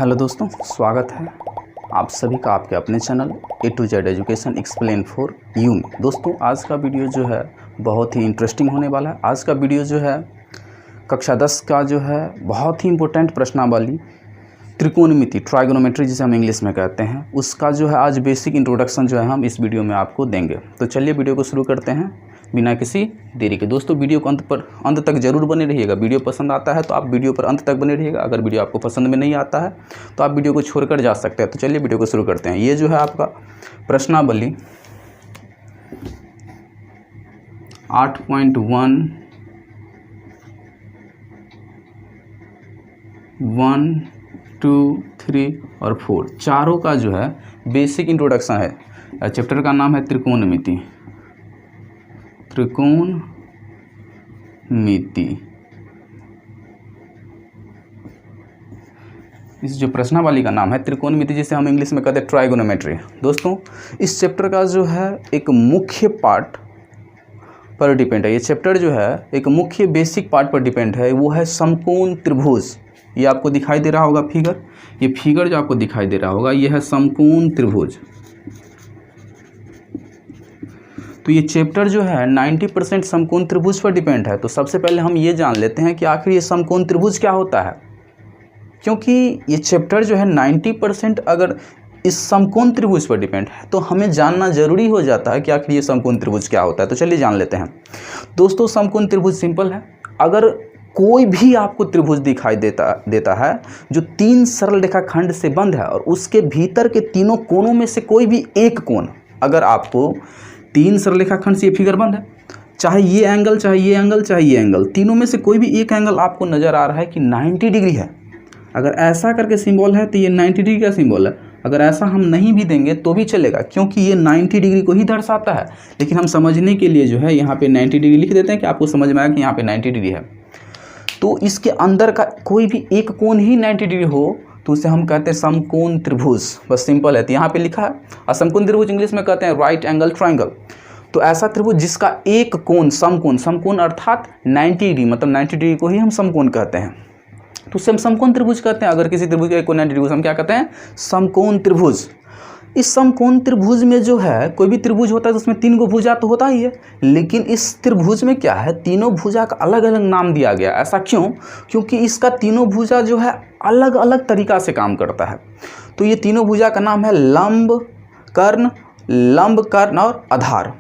Hello दोस्तों, स्वागत है आप सभी का आपके अपने channel A to Z education explain for you में। दोस्तों, आज का वीडियो जो है बहुत ही इंटरेस्टिंग होने वाला है। आज का वीडियो जो है कक्षा 10 का जो है बहुत ही इंपॉर्टेंट प्रश्नावली त्रिकोणमिति, ट्राइगोनोमेट्री जिसे हम इंग्लिश में कहते हैं, उसका जो है आज बेसिक इंट्रोडक्शन जो है हम इस वीडियो में आपको देंगे। तो चलिए वीडियो को शुरू करते हैं बिना किसी देरी के। दोस्तों, वीडियो को अंत तक जरूर बने रहिएगा। वीडियो पसंद आता है तो आप वीडियो पर अंत तक बने रहिएगा। अगर वीडियो आपको पसंद में नहीं आता है तो आप वीडियो को छोड़कर जा सकते हैं। तो चलिए वीडियो को शुरू करते हैं। ये जो है आपका प्रश्नावली 8.1, 1, 2, 3 और 4 चारों का जो है बेसिक इंट्रोडक्शन है। चैप्टर का नाम है त्रिकोणमिति। त्रिकोणमिति इस जो प्रश्नावली का नाम है त्रिकोणमिति, जिसे हम इंग्लिश में कहते हैं ट्राइगोनोमेट्री। दोस्तों, इस चैप्टर का जो है एक मुख्य पार्ट पर डिपेंड है। ये चैप्टर जो है एक मुख्य बेसिक पार्ट पर डिपेंड है। वो है समकोण त्रिभुज। ये आपको दिखाई दे रहा होगा फिगर, ये फिगर जो आपको दिखाई दे रहा होगा ये है समकोण त्रिभुज। तो ये चैप्टर जो है 90% समकोण त्रिभुज पर डिपेंड है। तो सबसे पहले हम ये जान लेते हैं कि आखिर ये समकोण त्रिभुज क्या होता है, क्योंकि ये चैप्टर जो है 90% अगर इस समकोण त्रिभुज पर डिपेंड है तो हमें जानना जरूरी हो जाता है कि आखिर ये समकोण त्रिभुज क्या होता है। तो चलिए जान लेते हैं। दोस्तों, समकोण त्रिभुज सिंपल है। अगर कोई भी आपको त्रिभुज दिखाई देता है जो 3 सरल रेखाखंड से बंद है और उसके भीतर के तीनों कोणों में से कोई भी एक कोण, अगर आपको 3 सरल रेखाखंड से ये फिगर बंद है, चाहे ये एंगल, चाहे ये एंगल, चाहे ये एंगल, तीनों में से कोई भी एक एंगल आपको नज़र आ रहा है कि 90 डिग्री है। अगर ऐसा करके सिंबल है तो ये 90 डिग्री का सिंबल है। अगर ऐसा हम नहीं भी देंगे तो भी चलेगा, क्योंकि ये 90 डिग्री को ही दर्शाता है। लेकिन हम समझने के लिए जो है यहाँ पे 90 डिग्री लिख देते हैं कि आपको समझ में आया कि यहाँ पे 90 डिग्री है। तो इसके अंदर का कोई भी एक कोण ही 90 डिग्री हो तो उसे हम कहते हैं समकोण त्रिभुज। बस सिंपल है। तो यहाँ पे लिखा है, और समकोण त्रिभुज इंग्लिश में कहते हैं राइट एंगल ट्रायंगल। तो ऐसा त्रिभुज जिसका एक कोण समकोण, समकोण अर्थात 90 डिग्री, मतलब 90 डिग्री को ही हम समकोण कहते हैं। तो उसे हम समकोण त्रिभुज कहते हैं। अगर किसी त्रिभुज का एक कोण 90 डिग्री हम क्या कहते हैं? समकोण त्रिभुज। इस समकोण त्रिभुज में जो है कोई भी त्रिभुज होता है तो उसमें 3 गो भुजा तो होता ही है, लेकिन इस त्रिभुज में क्या है, तीनों भुजा का अलग अलग नाम दिया गया। ऐसा क्यों? क्योंकि इसका तीनों भुजा जो है अलग अलग तरीका से काम करता है। तो ये तीनों भुजा का नाम है लंब, कर्ण, लंब, कर्ण और आधार।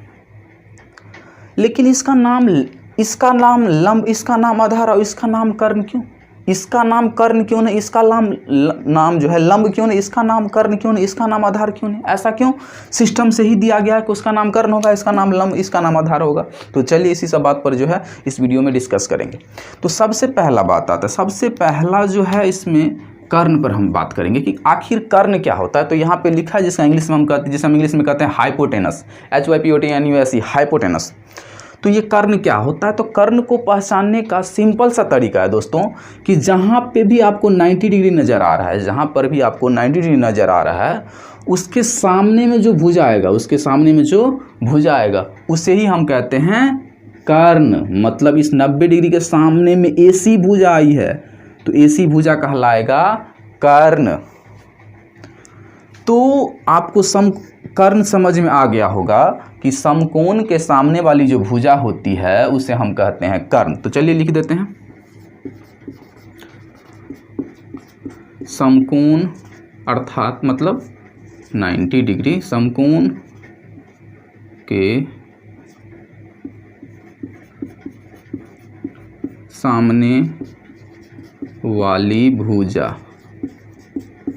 लेकिन इसका नाम लंब, इसका नाम आधार और इसका नाम कर्ण क्यों? इसका नाम कर्ण क्यों नहीं, इसका नाम जो है लंब क्यों नहीं, इसका नाम कर्ण क्यों नहीं, इसका नाम आधार क्यों नहीं? ऐसा क्यों? सिस्टम से ही दिया गया है कि उसका नाम कर्ण होगा, इसका नाम लंब, इसका नाम आधार होगा। तो चलिए इसी सब बात पर जो है इस वीडियो में डिस्कस करेंगे। तो सबसे पहला बात आता है, सबसे पहला जो है इसमें कर्ण पर हम बात करेंगे कि आखिर कर्ण क्या होता है। तो यहाँ पे लिखा है जिसका इंग्लिश में हम कहते हैं, जिसे हम इंग्लिश में कहते हैं हाइपोटेनस, HYPOTENUS, हाइपोटेनस। तो ये कर्ण क्या होता है? तो कर्ण को पहचानने का सिंपल सा तरीका है दोस्तों कि जहाँ पे भी आपको 90 डिग्री नज़र आ रहा है, जहाँ पर भी आपको 90 डिग्री नज़र आ रहा है, उसके सामने में जो भुजा आएगा, उसके सामने में जो भुजा आएगा उसे ही हम कहते हैं कर्ण। मतलब इस 90 डिग्री के सामने में AC भुजा आई है तो AC भुजा कहलाएगा कर्ण। तो आपको कर्ण समझ में आ गया होगा कि समकोण के सामने वाली जो भुजा होती है उसे हम कहते हैं कर्ण। तो चलिए लिख देते हैं, समकोण अर्थात मतलब 90 डिग्री, समकोण के सामने वाली भुजा,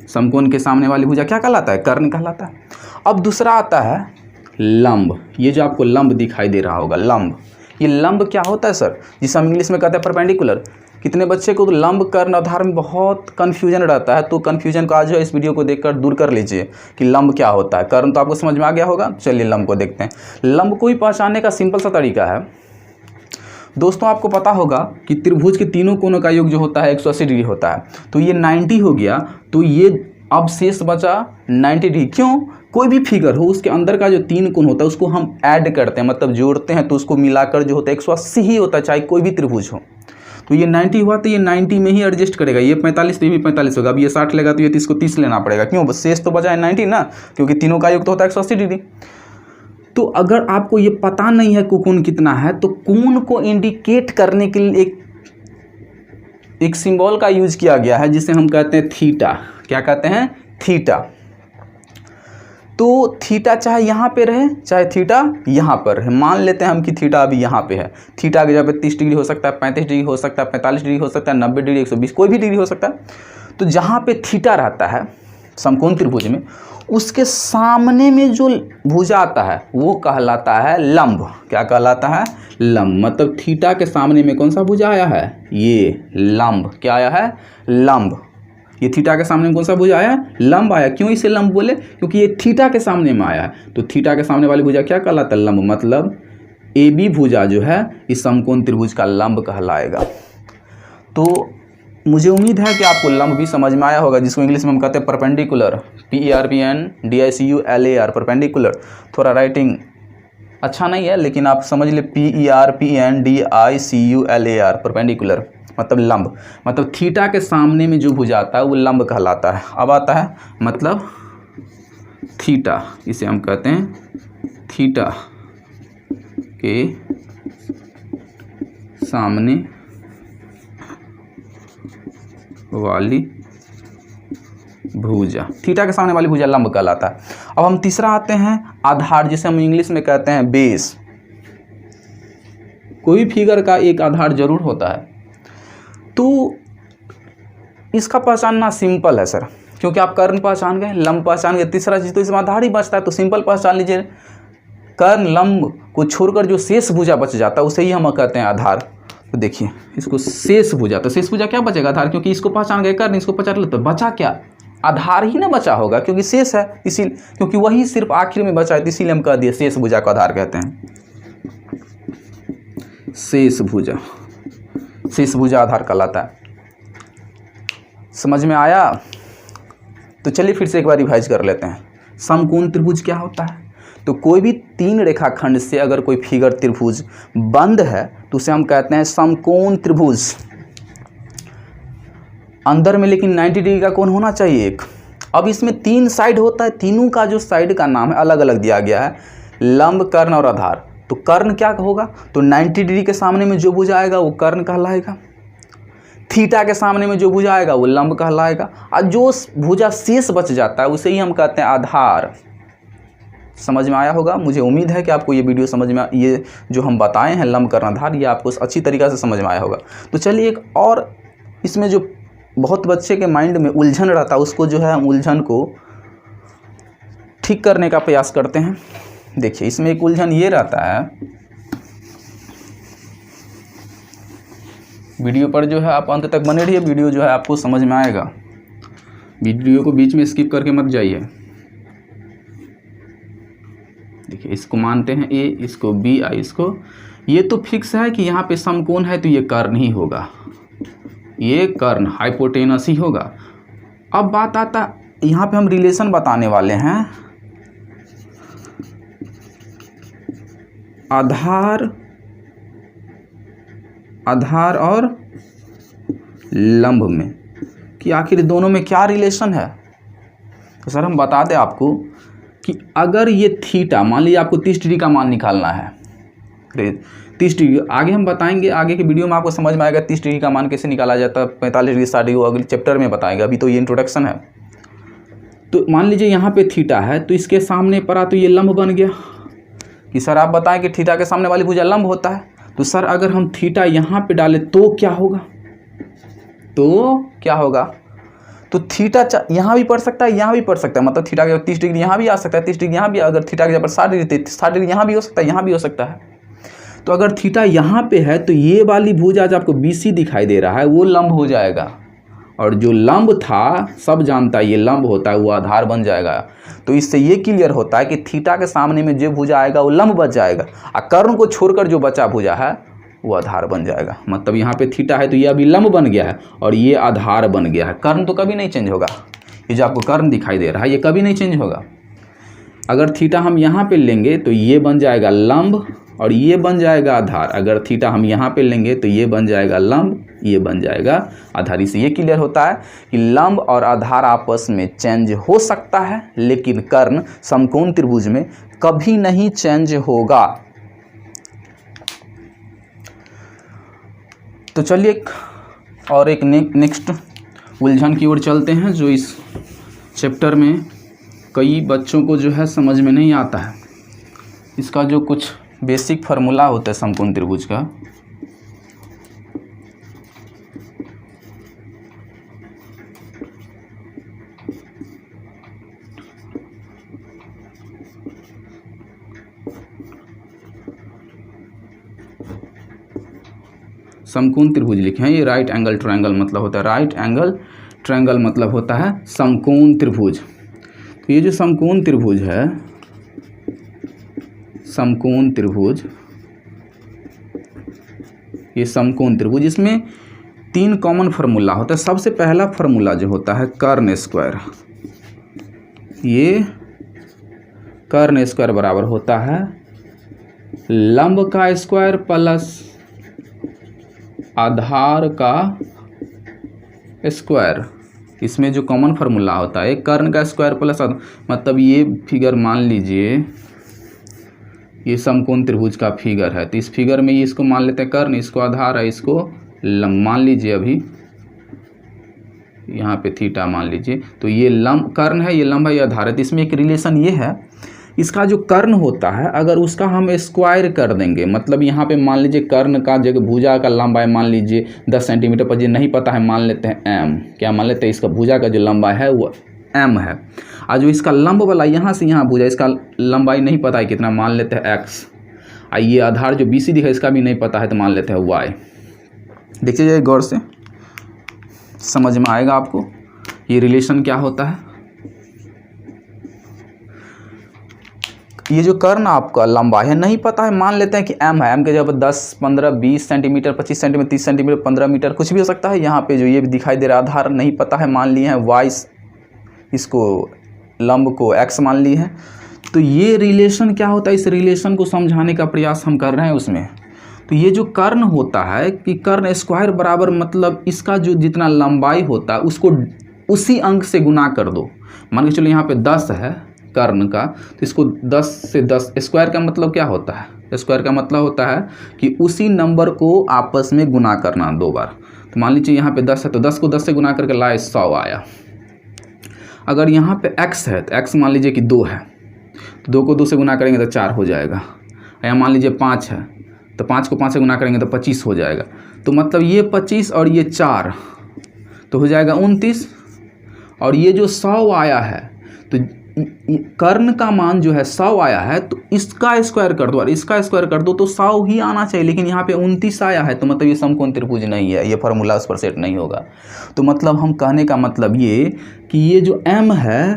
समकोण के सामने वाली भुजा क्या कहलाता है? कर्ण कहलाता है। अब दूसरा आता है लंब। ये जो आपको लंब दिखाई दे रहा होगा, लंब, ये लंब क्या होता है सर? जिसे हम इंग्लिश में कहते हैं परपेंडिकुलर। कितने बच्चे को तो लंब, कर्ण, आधार में बहुत कन्फ्यूजन रहता है। तो कन्फ्यूजन को आज जो इस वीडियो को देखकर दूर कर लीजिए कि लंब क्या होता है। कर्ण तो आपको समझ में आ गया होगा। चलिए लंब को देखते हैं। लंब को ही पहचानने का सिंपल सा तरीका है दोस्तों, आपको पता होगा कि त्रिभुज के तीनों कोणों का योग जो होता है 180 डिग्री होता है। तो ये 90 हो गया, तो ये अब शेष बचा 90 डिग्री। क्यों? कोई भी फिगर हो उसके अंदर का जो 3 कोण होता है उसको हम ऐड करते हैं, मतलब जोड़ते हैं, तो उसको मिलाकर जो होता है 180 ही होता है, चाहे कोई भी त्रिभुज हो। तो ये 90 हुआ तो ये 90 में ही एडजस्ट करेगा, ये 45 तो ये भी 45 होगा। अब ये 60 लेगा तो ये 30 को 30 लेना पड़ेगा, क्यों? बस शेष तो बचा है 90 ना, क्योंकि तीनों का योग तो होता है 180 डिग्री। तो अगर आपको ये पता नहीं है कोण कितना है, तो कोण को इंडिकेट करने के लिए एक सिंबल का यूज किया गया है जिसे हम कहते हैं थीटा। क्या कहते हैं? थीटा। तो थीटा चाहे यहाँ पे रहे चाहे थीटा यहाँ पर रहे, मान लेते हैं हम कि थीटा अभी यहाँ पे है, थीटा की जगह पे 30 डिग्री हो सकता है, 35 डिग्री हो सकता है, 45 डिग्री हो सकता है, 90 डिग्री, 120, कोई भी डिग्री हो सकता है। तो जहाँ पे थीटा रहता है समकोण त्रिभुज में, उसके सामने में जो भुजा आता है वो कहलाता है लंब। क्या कहलाता है? लंब। मतलब थीटा के सामने में कौन सा भुजा आया है? ये लंब। क्या आया है? लंब। ये थीटा के सामने में कौन सा भुजा आया? लंब आया। क्यों इसे लंब बोले? क्योंकि ये थीटा के सामने में आया है। तो थीटा के सामने वाली भुजा क्या कहलाता है? लंब। मतलब ए बी भुजा जो है इस समकोण त्रिभुज का लंब कहलाएगा। तो मुझे उम्मीद है कि आपको लंब भी समझ में आया होगा, जिसको इंग्लिश में हम कहते हैं परपेंडिकुलर, PERPENDICULAR, परपेंडिकुलर। थोड़ा राइटिंग अच्छा नहीं है, लेकिन आप समझ ले PERPENDICULAR, परपेंडिकुलर मतलब लंब। मतलब थीटा के सामने में जो भुजा आता है वो लंब कहलाता है। अब आता है मतलब थीटा, इसे हम कहते हैं थीटा के सामने वाली भुजा, थीटा के सामने वाली भुजा लंब कहलाता है। अब हम तीसरा आते हैं आधार, जिसे हम इंग्लिश में कहते हैं बेस। कोई फिगर का एक आधार जरूर होता है, तो इसका पहचानना सिंपल है सर, क्योंकि आप कर्ण पहचान गए, लंब पहचान गए, तीसरा चीज तो इसमें आधार ही बचता है। तो सिंपल पहचान लीजिए, कर्ण लंब को छोड़कर जो शेष भुजा बच जाता है उसे ही हम कहते हैं आधार। तो देखिए इसको शेष भुजा, तो शेष भुजा क्या बचेगा? आधार। क्योंकि इसको पहचान गए कर्ण, इसको पहचान लो, तो बचा क्या? आधार ही ना बचा होगा, क्योंकि शेष है, इसी क्योंकि वही सिर्फ आखिर में बचा है, इसीलिए हम कह दिए शेष भुजा को आधार कहते हैं। शेष भुजा, शेष भुजा आधार कहलाता है। समझ में आया? तो चलिए फिर से एक बार रिवाइज कर लेते हैं। समकोण त्रिभुज क्या होता है? तो कोई भी 3 रेखाखंड से अगर कोई फिगर त्रिभुज बंद है तो उसे हम कहते हैं समकोण त्रिभुज। अंदर में लेकिन 90 डिग्री का कोण होना चाहिए एक। अब इसमें 3 साइड होता है, तीनों का जो साइड का नाम है अलग अलग दिया गया है, लंब, कर्ण और आधार। तो कर्ण क्या होगा? तो 90 डिग्री के सामने में जो भुजा आएगा वो कर्ण कहलाएगा, थीटा के सामने में जो भुजा आएगा वो लंब कहलाएगा, और जो भुजा शेष बच जाता है उसे ही हम कहते हैं आधार। समझ में आया होगा? मुझे उम्मीद है कि आपको ये वीडियो समझ में, ये जो हम बताए हैं लंब, कर्ण, आधार, ये आपको अच्छी तरीक़ा से समझ में आया होगा। तो चलिए एक और, इसमें जो बहुत बच्चे के माइंड में उलझन रहता है उसको जो है हम उलझन को ठीक करने का प्रयास करते हैं। देखिए इसमें एक उलझन ये रहता है, वीडियो पर जो है आप अंत तक बने रहिए, वीडियो जो है आपको समझ में आएगा, वीडियो को बीच में स्किप करके मत जाइए। देखिए इसको मानते हैं ए, इसको बी, आई, इसको, ये तो फिक्स है कि यहाँ पे समकोण है तो ये कर्ण ही होगा, ये कर्ण हाइपोटेनस ही होगा। अब बात आता, यहाँ पे हम रिलेशन बताने वाले हैं आधार और लंब में, कि आखिर दोनों में क्या रिलेशन है। तो सर हम बता दें आपको कि अगर ये थीटा, मान लीजिए आपको 30 डिग्री का मान निकालना है, 30 डिग्री, आगे हम बताएंगे, आगे के वीडियो में आपको समझ में आएगा 30 डिग्री का मान कैसे निकाला जाता है, 45 डिग्री, 60 डिग्री, अगले चैप्टर में बताएंगे, अभी तो ये इंट्रोडक्शन है। तो मान लीजिए यहाँ पे थीटा है तो इसके सामने पड़ा तो ये लंब बन गया, कि सर आप बताएं कि थीटा के सामने वाली भुजा लंब होता है। तो सर अगर हम थीटा यहाँ पे डालें तो क्या होगा? तो थीटा यहाँ भी पड़ सकता है, यहाँ भी पड़ सकता है, मतलब थीटा के 30 डिग्री यहाँ भी आ सकता है, 30 डिग्री यहाँ भी, अगर थीटा के जगह पर 60 डिग्री, 60 डिग्री यहाँ भी हो सकता है, यहाँ भी हो सकता है। तो अगर थीटा यहाँ पे है तो ये वाली भुजा जो आपको BC दिखाई दे रहा है वो लंब हो जाएगा, और जो लंब था सब जानता है ये लंब होता है, वो आधार बन जाएगा। तो इससे ये क्लियर होता है कि थीटा के सामने में जो भुजा आएगा वो लंब बच जाएगा, और कर्ण को छोड़कर जो बचा भुजा है वो आधार बन जाएगा। मतलब यहाँ पे थीटा है तो ये अभी लंब बन गया है और ये आधार बन गया है। कर्ण तो कभी नहीं चेंज होगा, ये जो आपको कर्ण दिखाई दे रहा है ये कभी नहीं चेंज होगा। अगर थीटा हम यहाँ पे लेंगे तो ये बन जाएगा लंब और ये बन जाएगा आधार, अगर थीटा हम यहाँ पे लेंगे तो ये बन जाएगा लंब ये बन जाएगा आधार। इससे ये क्लियर होता है कि लंब और आधार आपस में चेंज हो सकता है, लेकिन कर्ण समकोण त्रिभुज में कभी नहीं चेंज होगा। तो चलिए एक नेक्स्ट उलझन की ओर चलते हैं, जो इस चैप्टर में कई बच्चों को जो है समझ में नहीं आता है। इसका जो कुछ बेसिक फार्मूला होता है समकोण त्रिभुज का, समकोण त्रिभुज लिखे हैं। ये राइट एंगल ट्रायंगल मतलब होता है, राइट एंगल ट्रायंगल मतलब होता है समकोण त्रिभुज। तो ये जो समकोण त्रिभुज है, समकोण त्रिभुज, ये समकोण त्रिभुज, इसमें 3 कॉमन फार्मूला होता है। सबसे पहला फार्मूला जो होता है कर्ण स्क्वायर, ये कर्ण स्क्वायर बराबर होता है लंब का स्क्वायर प्लस आधार का स्क्वायर। इसमें जो कॉमन फार्मूला होता है कर्ण का स्क्वायर प्लस मतलब ये फिगर मान लीजिए, ये समकोण त्रिभुज का फिगर है। तो इस फिगर में ये इसको मान लेते हैं कर्ण, इसको आधार है, इसको लंब मान लीजिए, अभी यहाँ पे थीटा मान लीजिए। तो ये लंब कर्ण है, ये लंब है, ये आधार है। तो इसमें एक रिलेशन ये है, इसका जो कर्ण होता है अगर उसका हम स्क्वायर कर देंगे, मतलब यहाँ पे मान लीजिए कर्ण का जगह भुजा का लंबाई मान लीजिए 10 सेंटीमीटर पर, ये नहीं पता है मान लेते हैं m, क्या मान लेते हैं, इसका भुजा का जो लंबाई है वो m है। और जो इसका लंब वाला यहाँ से यहाँ भुजा, इसका लंबाई नहीं पता है कितना, मान लेते हैं x। और ये आधार जो BC दिखा इसका भी नहीं पता है, तो मान लेते हैं y। देखिए गौर से समझ में आएगा आपको ये रिलेशन क्या होता है। ये जो कर्ण आपका लंबाई है नहीं पता है, मान लेते हैं कि m है, m के जगह 10, 15, 20 सेंटीमीटर, 25 सेंटीमीटर, 30 सेंटीमीटर, 15 मीटर, कुछ भी हो सकता है। यहाँ पे जो ये भी दिखाई दे रहा है आधार नहीं पता है, मान लिए हैं y, इसको लंब को x मान लिए हैं। तो ये रिलेशन क्या होता है, इस रिलेशन को समझाने का प्रयास हम कर रहे हैं उसमें। तो ये जो कर्ण होता है कि कर्ण स्क्वायर बराबर मतलब इसका जो जितना लंबाई होता है उसको उसी अंक से गुना कर दो। मान के चलो यहाँ पे 10 है कर्ण का, तो इसको 10 से 10, स्क्वायर का मतलब क्या होता है, स्क्वायर का मतलब होता है कि उसी नंबर को आपस में गुना करना 2 बार। तो मान लीजिए यहाँ पे 10 है, तो 10 को 10 से गुना करके लाए 100 आया। अगर यहाँ पे x है तो x मान लीजिए कि 2 है, तो 2 को 2 से गुना करेंगे तो 4 हो जाएगा। या मान लीजिए 5 है, तो 5 को 5 से गुना करेंगे तो 25 हो जाएगा। तो मतलब ये 25 और ये 4 तो हो जाएगा 29। और ये जो 100 आया है, तो कर्ण का मान जो है 100 आया है, तो इसका स्क्वायर कर दो और इसका स्क्वायर कर दो तो 100 ही आना चाहिए। लेकिन यहाँ पे 29 आया है, तो मतलब ये समकोण त्रिभुज नहीं है, ये फार्मूला उस पर सेट नहीं होगा। तो मतलब हम कहने का मतलब ये कि ये जो m है,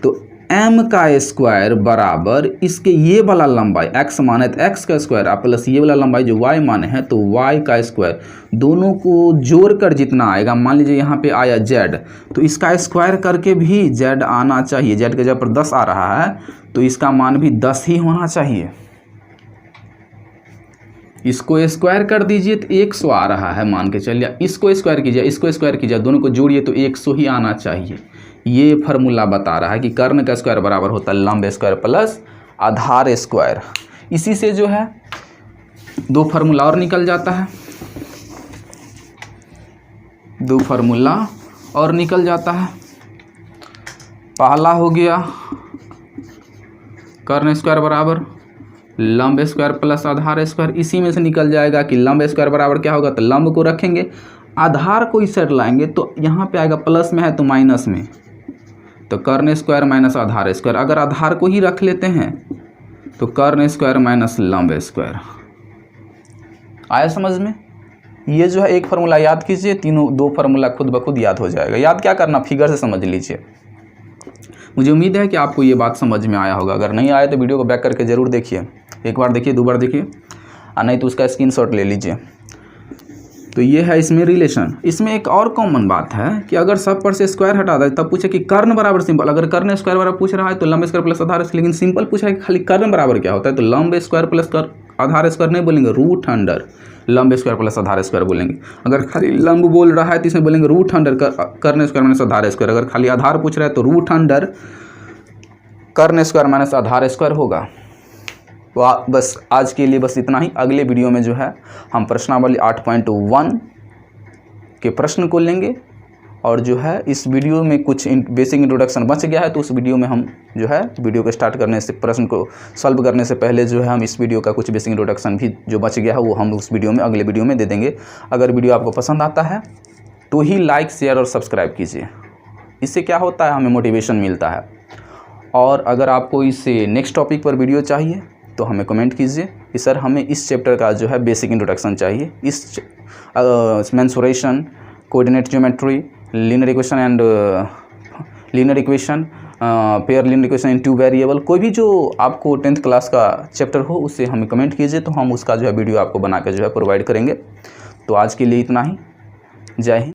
तो m का स्क्वायर बराबर इसके ये वाला लंबाई x माने तो x का स्क्वायर प्लस ये वाला लंबाई जो y माने हैं तो y का स्क्वायर, दोनों को जोड़कर जितना आएगा, मान लीजिए यहाँ पे आया z, तो इसका स्क्वायर करके भी z आना चाहिए। z के जगह पर 10 आ रहा है तो इसका मान भी 10 ही होना चाहिए। इसको स्क्वायर कर दीजिए तो 100 आ रहा है, मान के चलिए इसको स्क्वायर कीजिए, इसको स्क्वायर कीजिए, दोनों को जोड़िए तो 100 ही आना चाहिए। ये फार्मूला बता रहा है कि कर्ण का स्क्वायर बराबर होता है लंब स्क्वायर प्लस आधार स्क्वायर। इसी से जो है 2 फार्मूला और निकल जाता है, 2 फार्मूला और निकल जाता है। पहला हो गया कर्ण स्क्वायर बराबर लंब स्क्वायर प्लस आधार स्क्वायर। इसी में से निकल जाएगा कि लंब स्क्वायर बराबर क्या होगा, तो लंब को रखेंगे, आधार को इस साइड लाएंगे तो यहाँ पे आएगा प्लस में है तो माइनस में, तो कर्ण स्क्वायर माइनस आधार स्क्वायर। अगर आधार को ही रख लेते हैं तो कर्ण स्क्वायर माइनस लंब स्क्वायर। आया समझ में? ये जो है एक फार्मूला याद कीजिए, तीनों 2 फार्मूला खुद ब खुद याद हो जाएगा। याद क्या करना, फिगर से समझ लीजिए। मुझे उम्मीद है कि आपको ये बात समझ में आया होगा। अगर नहीं आया तो वीडियो को बैक करके ज़रूर देखिए, एक बार देखिए, 2 बार देखिए, और नहीं तो उसका स्क्रीनशॉट ले लीजिए। तो ये है इसमें रिलेशन। इसमें एक और कॉमन बात है कि अगर सब पर से स्क्वायर हटा दे तब पूछे कि कर्ण बराबर सिंपल, अगर कर्ण स्क्वायर बराबर पूछ रहा है तो लंब स्क्वायर प्लस आधार स्क्वायर, लेकिन सिंपल पूछा है कि खाली कर्ण बराबर क्या होता है, तो लंब स्क्वायर प्लस आधार स्क्वायर नहीं बोलेंगे, रूट अंडर लंब स्क्वायर प्लस आधार स्क्वायर बोलेंगे। अगर खाली लंब बोल रहा है तो इसमें बोलेंगे रूट अंडर कर्ण स्क्वायर माइनस आधार स्क्वायर, अगर खाली आधार पूछ रहा है तो रूट अंडर कर्ण स्क्वायर माइनस आधार स्क्वायर होगा। तो बस आज के लिए बस इतना ही। अगले वीडियो में जो है हम प्रश्नावली 8.1 के प्रश्न को लेंगे, और जो है इस वीडियो में कुछ बेसिक इंट्रोडक्शन बच गया है, तो उस वीडियो में हम जो है वीडियो को स्टार्ट करने से, प्रश्न को सॉल्व करने से पहले जो है हम इस वीडियो का कुछ बेसिक इंट्रोडक्शन भी जो बच गया है वो हम उस वीडियो में, अगले वीडियो में दे देंगे। अगर वीडियो आपको पसंद आता है तो ही लाइक शेयर और सब्सक्राइब कीजिए, इससे क्या होता है हमें मोटिवेशन मिलता है। और अगर आपको इससे नेक्स्ट टॉपिक पर वीडियो चाहिए तो हमें कमेंट कीजिए कि सर हमें इस चैप्टर का जो है बेसिक इंट्रोडक्शन चाहिए, इस mensuration, coordinate geometry, linear equation and linear equation, pair linear equation in two variable, कोई भी जो आपको 10th क्लास का चैप्टर हो उससे हमें कमेंट कीजिए, तो हम उसका जो है वीडियो आपको बना के जो है प्रोवाइड करेंगे। तो आज के लिए इतना ही। जय हिंद।